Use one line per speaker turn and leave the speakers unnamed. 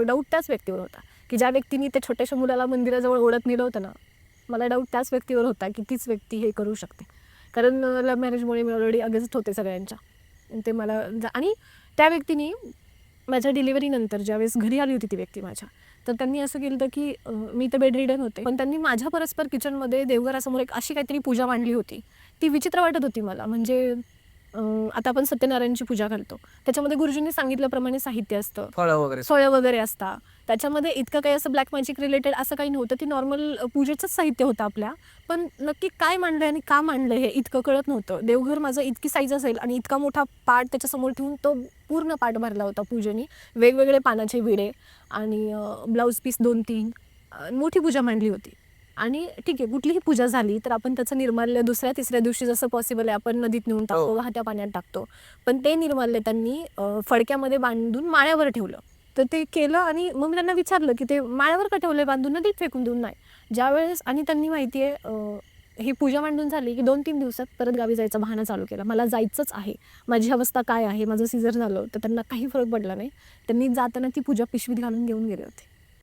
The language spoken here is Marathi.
डाऊट त्याच व्यक्तीवर होता, की ज्या व्यक्तीने त्या छोट्याशा मुलाला मंदिराजवळ ओढत नेलं होतं ना, मला डाऊट त्याच व्यक्तीवर होता की तीच व्यक्ती हे करू शकते. कारण लव्ह मॅरेजमुळे मी ऑलरेडी अगेन्स्ट होते सगळ्यांच्या. ते मला आणि त्या व्यक्तीने माझ्या डिलिव्हरीनंतर ज्यावेळेस घरी आली होती ती व्यक्ती माझ्या, तर त्यांनी असं केलं की मी तर बेडरिडन होते, पण त्यांनी माझ्या परस्पर किचनमध्ये देवघरासमोर एक अशी काहीतरी पूजा मांडली होती. ती विचित्र वाटत होती मला. म्हणजे आता आपण सत्यनारायणची पूजा घालतो, त्याच्यामध्ये गुरुजींनी सांगितल्याप्रमाणे साहित्य असतं, फळं वगैरे असतात. त्याच्यामध्ये इतकं काही असं ब्लॅक मॅजिक रिलेटेड असं काही नव्हतं. ती नॉर्मल पूजेचंच साहित्य होतं आपल्या. पण नक्की काय मांडलं आणि का मांडलं हे इतकं कळत नव्हतं. देवघर माझं इतकी साईज असेल आणि इतका मोठा पाट त्याच्यासमोर ठेवून तो पूर्ण पाट भरला होता पूजेने. वेगवेगळे पानाचे विडे आणि ब्लाऊज पीस 2-3 मोठी पूजा मांडली होती. आणि ठीक आहे, कुठलीही पूजा झाली तर आपण त्याचं निर्माल्य दुसऱ्या-तिसऱ्या दिवशी जसं पॉसिबल आहे आपण नदीत नेऊन टाकतो, वाहत्या पाण्यात टाकतो. पण ते निर्माल्य त्यांनी फडक्यामध्ये बांधून माळ्यावर ठेवलं. तर ते केलं आणि मग मी त्यांना विचारलं की ते माळ्यावर का ठेवलंय बांधून, नदीत फेकून देऊन? नाही. ज्यावेळेस आणि त्यांनी माहिती आहे ही पूजा मांडून झाली की 2-3 दिवसात परत गावी जायचा बहाणा चालू केला. मला जायचंच आहे. माझी अवस्था काय आहे, माझं सीझर झालं, तर त्यांना काही फरक पडला नाही. त्यांनी जाताना ती पूजा पिशवीत घालून घेऊन गेले होते.